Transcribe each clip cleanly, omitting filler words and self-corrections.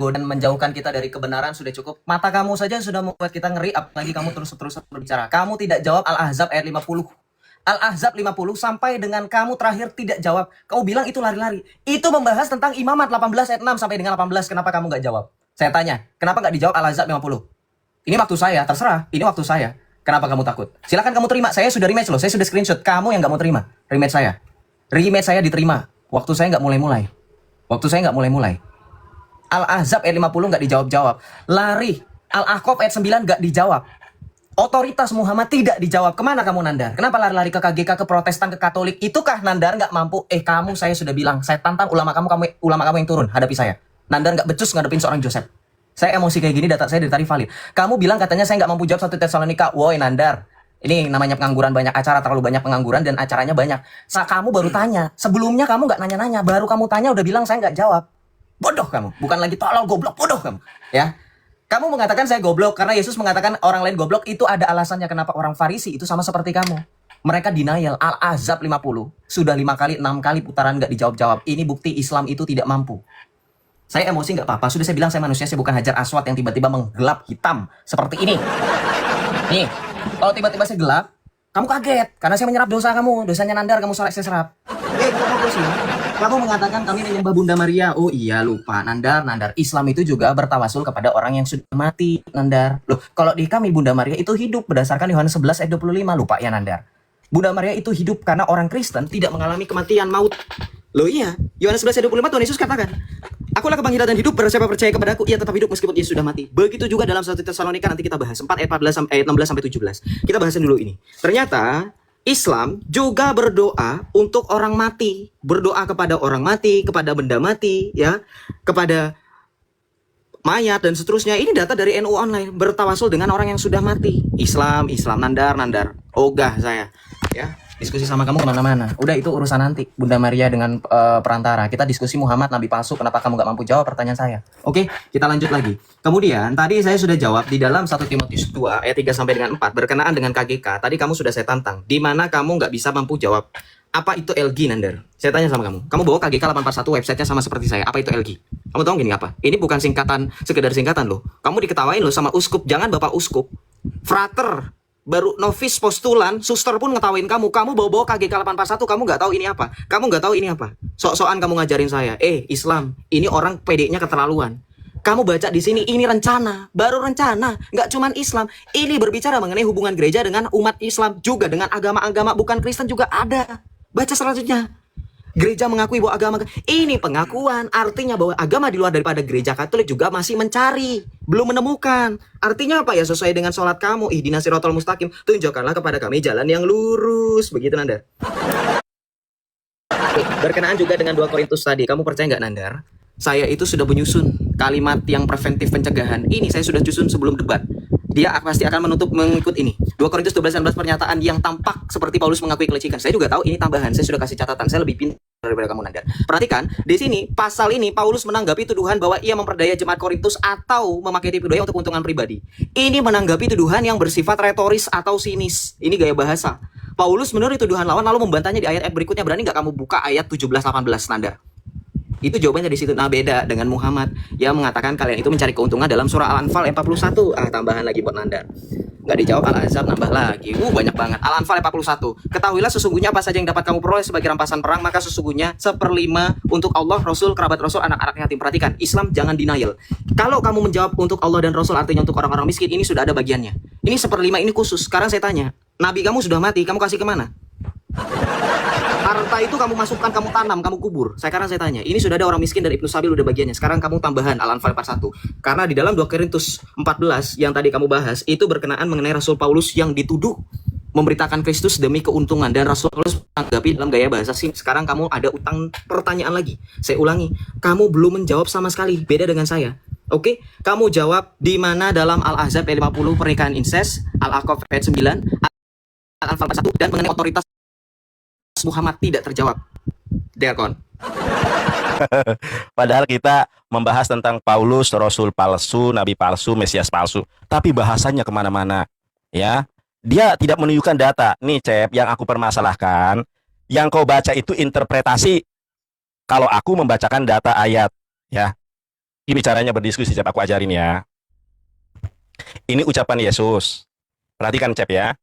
dan menjauhkan kita dari kebenaran sudah cukup. Mata kamu saja sudah membuat kita ngeri, apalagi kamu terus-terusan berbicara. Kamu tidak jawab Al-Ahzab ayat 50. Al-Ahzab 50 sampai dengan kamu terakhir tidak jawab. Kamu bilang itu lari-lari. Itu membahas tentang imamat 18 ayat 6 sampai dengan 18. Kenapa kamu nggak jawab? Saya tanya, kenapa nggak dijawab Al-Ahzab 50? Ini waktu saya, terserah. Ini waktu saya. Kenapa kamu takut? Silakan kamu terima. Saya sudah rematch loh. Saya sudah screenshot. Kamu yang nggak mau terima rematch saya. Rematch saya diterima. Waktu saya nggak mulai-mulai. Waktu saya nggak mulai-mulai. Al-Ahzab ayat 50 nggak dijawab-jawab. Lari. Al-Ahqaf ayat 9 nggak dijawab. Otoritas Muhammad tidak dijawab. Kemana kamu Nandar? Kenapa lari-lari ke KGK, ke Protestan, ke Katolik? Itukah Nandar nggak mampu? Kamu saya sudah bilang. Saya tantang ulama kamu yang turun. Hadapi saya. Nandar nggak becus ngadepin seorang Joseph. Saya emosi kayak gini, data saya dari tadi valid. Kamu bilang katanya saya nggak mampu jawab 1 Tesalonika. Woi Nandar. Ini namanya pengangguran, banyak acara, terlalu banyak pengangguran dan acaranya banyak. Kamu baru tanya. Sebelumnya kamu nggak nanya-nanya. Baru kamu tanya udah bilang saya nggak jawab. Bodoh kamu, bukan lagi tolol, goblok, bodoh kamu. Ya, kamu mengatakan saya goblok karena Yesus mengatakan orang lain goblok. Itu ada alasannya kenapa orang Farisi itu sama seperti kamu. Mereka denial. Al-Ahzab 50 sudah 5 kali 6 kali putaran nggak dijawab-jawab. Ini bukti Islam itu tidak mampu. Saya emosi nggak apa-apa. Sudah saya bilang saya manusia, saya bukan Hajar Aswad yang tiba-tiba menggelap hitam seperti ini. Nih, kalau tiba-tiba saya gelap, kamu kaget karena saya menyerap dosa kamu, dosanya Nandar kamu saya serap. Kamu mengatakan kami menyembah Bunda Maria. Oh iya lupa Nandar. Islam itu juga bertawasul kepada orang yang sudah mati Nandar. Loh, kalau di kami Bunda Maria itu hidup berdasarkan Yohanes 11 ayat 25. Lupa ya Nandar. Bunda Maria itu hidup karena orang Kristen tidak mengalami kematian maut. Loh iya, Yohanes 11 ayat 25 Tuhan Yesus katakan, Akulah kebangkitan dan hidup, barang siapa percaya kepadaku, ia tetap hidup meskipun ia sudah mati. Begitu juga dalam 1 Tesalonika nanti kita bahas 4 ayat 14 ayat 16 sampai 17. Kita bahasin dulu ini. Ternyata Islam juga berdoa untuk orang mati, berdoa kepada orang mati, kepada benda mati, ya, kepada mayat dan seterusnya. Ini data dari NU online, bertawasul dengan orang yang sudah mati. Islam, Nandar, ogah saya, ya. Diskusi sama kamu kemana-mana. Udah itu urusan nanti. Bunda Maria dengan perantara. Kita diskusi Muhammad Nabi palsu. Kenapa kamu gak mampu jawab pertanyaan saya? Oke, kita lanjut lagi. Kemudian tadi saya sudah jawab di dalam 1 Timotius 2 ayat 3 sampai dengan 4 berkenaan dengan KGK. Tadi kamu sudah saya tantang. Di mana kamu gak bisa mampu jawab. Apa itu LG Nandar? Saya tanya sama kamu. Kamu bawa KGK 841 websitenya sama seperti saya. Apa itu LG? Kamu tahu gini apa? Ini bukan singkatan, sekedar singkatan loh. Kamu diketawain loh sama uskup. Jangan Bapak Uskup. Frater. Baru novice postulan, suster pun ngetawain kamu. Kamu bawa-bawa KGK 841, kamu nggak tahu ini apa. Kamu nggak tahu ini apa. Sok-sokan kamu ngajarin saya. Islam, ini orang PD-nya keterlaluan. Kamu baca di sini, ini rencana. Baru rencana. Nggak cuman Islam. Ini berbicara mengenai hubungan gereja dengan umat Islam. Juga dengan agama-agama bukan Kristen juga ada. Baca selanjutnya. Gereja mengakui bahwa agama ini pengakuan, artinya bahwa agama di luar daripada gereja Katolik juga masih mencari, belum menemukan. Artinya apa ya? Sesuai dengan sholat kamu, ihdinas siratal mustaqim, tunjukkanlah kepada kami jalan yang lurus. Begitu Nandar. Berkenaan juga dengan 2 Korintus tadi, kamu percaya nggak Nandar? Saya itu sudah menyusun kalimat yang preventif pencegahan. Ini saya sudah susun sebelum debat. Dia pasti akan mengikut ini. 2 Korintus 12-16 pernyataan yang tampak seperti Paulus mengakui kelicikan. Saya juga tahu ini tambahan. Saya sudah kasih catatan. Saya lebih pintar daripada kamu Nandar. Perhatikan, di sini pasal ini Paulus menanggapi tuduhan bahwa ia memperdaya jemaat Korintus atau memakai tipu daya untuk keuntungan pribadi. Ini menanggapi tuduhan yang bersifat retoris atau sinis. Ini gaya bahasa. Paulus menurut tuduhan lawan lalu membantahnya di ayat-ayat berikutnya. Berani nggak kamu buka ayat 17-18 Nandar? Itu jawabannya di situ. Nah, beda dengan Muhammad yang mengatakan kalian itu mencari keuntungan dalam surah Al-Anfal 41. Tambahan lagi buat Nandar. Nggak dijawab Al-Ahzab, nambah lagi. Banyak banget. Al-Anfal 41. Ketahuilah sesungguhnya apa saja yang dapat kamu peroleh sebagai rampasan perang, maka sesungguhnya 1/5 untuk Allah, Rasul, kerabat Rasul, anak-anak yatim. Perhatikan, Islam jangan denial. Kalau kamu menjawab untuk Allah dan Rasul artinya untuk orang-orang miskin, ini sudah ada bagiannya. Ini 1/5 ini khusus. Sekarang saya tanya, Nabi kamu sudah mati, kamu kasih kemana? Harta itu kamu masukkan, kamu tanam, kamu kubur. Sekarang saya tanya, ini sudah ada orang miskin dari Ibnu Sabil udah bagiannya. Sekarang kamu tambahan Al-Anfal 41. Karena di dalam 2 Korintus 14 yang tadi kamu bahas, itu berkenaan mengenai Rasul Paulus yang dituduh memberitakan Kristus demi keuntungan. Dan Rasul Paulus menanggapi dalam gaya bahasa sih. Sekarang kamu ada utang pertanyaan lagi. Saya ulangi, kamu belum menjawab sama sekali. Beda dengan saya. Oke, kamu jawab di mana dalam Al-Ahzab ayat 50 pernikahan incest, Al-Ahqaf ayat 9, Al-Anfal 41 dan mengenai otoritas Muhammad tidak terjawab. Derkon. Padahal kita membahas tentang Paulus, Rasul palsu, Nabi palsu, Mesias palsu. Tapi bahasanya kemana-mana. Ya, dia tidak menunjukkan data. Nih Cep, yang aku permasalahkan, yang kau baca itu interpretasi. Kalau aku membacakan data ayat, ya, Ini caranya berdiskusi, Cep. Aku ajarin ya. Ini ucapan Yesus. Perhatikan, Cep ya.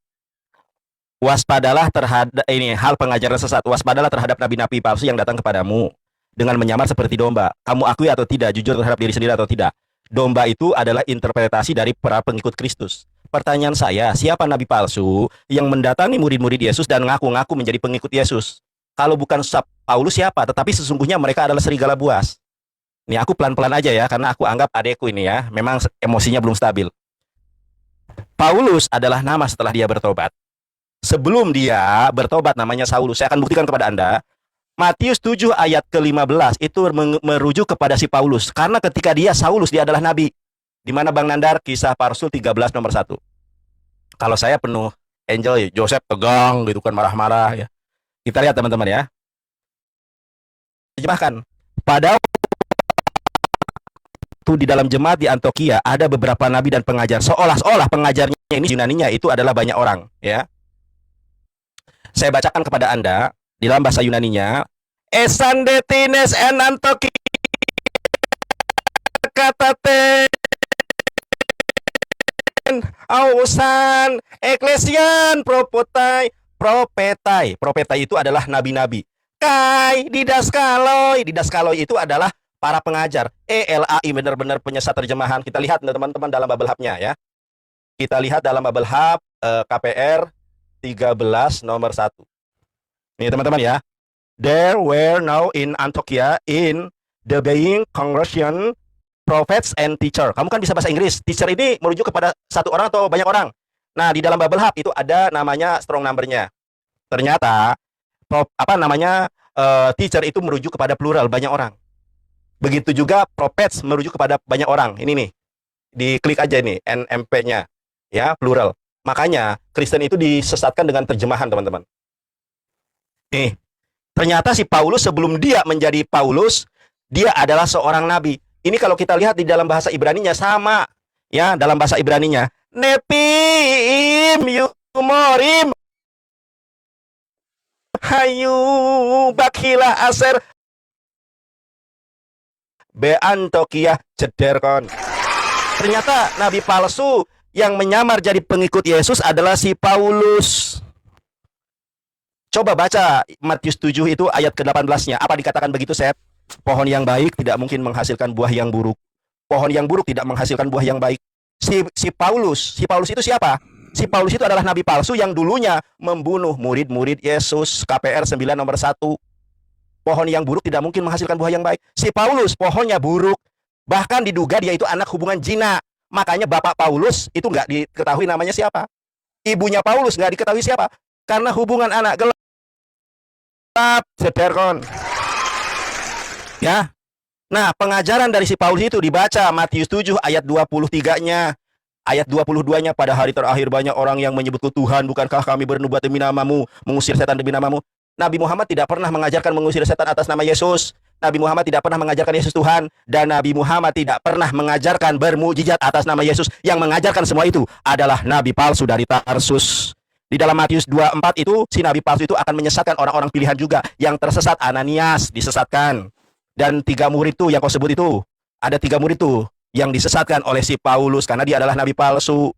Waspadalah terhadap ini hal pengajaran sesat. Waspadalah terhadap nabi-nabi palsu yang datang kepadamu dengan menyamar seperti domba. Kamu akui atau tidak, jujur terhadap diri sendiri atau tidak. Domba itu adalah interpretasi dari para pengikut Kristus. Pertanyaan saya, siapa nabi palsu yang mendatangi murid-murid Yesus dan ngaku-ngaku menjadi pengikut Yesus? Kalau bukan Paulus siapa? Tetapi sesungguhnya mereka adalah serigala buas. Nih aku pelan-pelan aja ya, karena aku anggap adekku ini ya, memang emosinya belum stabil. Paulus adalah nama setelah dia bertobat. Sebelum dia bertobat namanya Saulus. Saya akan buktikan kepada Anda. Matius 7 ayat ke-15 itu merujuk kepada si Paulus. Karena ketika dia Saulus, dia adalah nabi. Di mana Bang Nandar? Kisah Rasul 13 nomor 1. Kalau saya penuh enjoy, Joseph tegang gitu kan, marah-marah ya. Kita lihat teman-teman ya. Terjemahkan. Pada waktu di dalam jemaat di Antioquia ada beberapa nabi dan pengajar. Seolah-olah pengajarnya ini Yunaninya itu adalah banyak orang ya. Saya bacakan kepada Anda di dalam bahasa Yunaninya. Esandetines en Antioquia katate ausan eklesian propetai itu adalah nabi-nabi. Kai didaskaloi itu adalah para pengajar. ELAI benar-benar penyesat terjemahan. Kita lihat teman-teman dalam bubble hub-nya ya. Kita lihat dalam bubble hub KPR 13 nomor 1. Nih teman-teman ya. There were now in Antioquia in the being congregation prophets and teacher. Kamu kan bisa bahasa Inggris. Teacher ini merujuk kepada satu orang atau banyak orang. Nah, di dalam bubble hub itu ada namanya strong number-nya. Ternyata teacher itu merujuk kepada plural, banyak orang. Begitu juga prophets merujuk kepada banyak orang. Ini nih. Diklik aja nih NMP-nya. Ya, plural. Makanya Kristen itu disesatkan dengan terjemahan, teman-teman. Nih, ternyata si Paulus sebelum dia menjadi Paulus, dia adalah seorang nabi. Ini kalau kita lihat di dalam bahasa Ibraninya sama. Ya, dalam bahasa Ibraninya. Nepim yumorim. Hayu bakila aser. Be Antioquia jederkon. Ternyata nabi palsu yang menyamar jadi pengikut Yesus adalah si Paulus. Coba baca Matius 7 itu ayat ke-18-nya. Apa dikatakan begitu, Seth? Pohon yang baik tidak mungkin menghasilkan buah yang buruk. Pohon yang buruk tidak menghasilkan buah yang baik. Si Paulus itu siapa? Si Paulus itu adalah nabi palsu yang dulunya membunuh murid-murid Yesus. KPR 9 nomor 1. Pohon yang buruk tidak mungkin menghasilkan buah yang baik. Si Paulus pohonnya buruk. Bahkan diduga dia itu anak hubungan zina. Makanya bapak Paulus itu nggak diketahui namanya siapa. Ibunya Paulus nggak diketahui siapa. Karena hubungan anak gelap. Sederkon. Ya. Nah, pengajaran dari si Paulus itu dibaca Matius 7 ayat 23-nya. Ayat 22-nya, pada hari terakhir banyak orang yang menyebutku Tuhan, bukankah kami bernubuat demi namamu, mengusir setan demi namamu. Nabi Muhammad tidak pernah mengajarkan mengusir setan atas nama Yesus. Nabi Muhammad tidak pernah mengajarkan Yesus Tuhan. Dan Nabi Muhammad tidak pernah mengajarkan bermujizat atas nama Yesus. Yang mengajarkan semua itu adalah nabi palsu dari Tarsus. Di dalam Matius 24 itu, si nabi palsu itu akan menyesatkan orang-orang pilihan juga. Yang tersesat, Ananias disesatkan. Dan 3 murid itu yang kau sebut itu, ada 3 murid itu yang disesatkan oleh si Paulus karena dia adalah nabi palsu.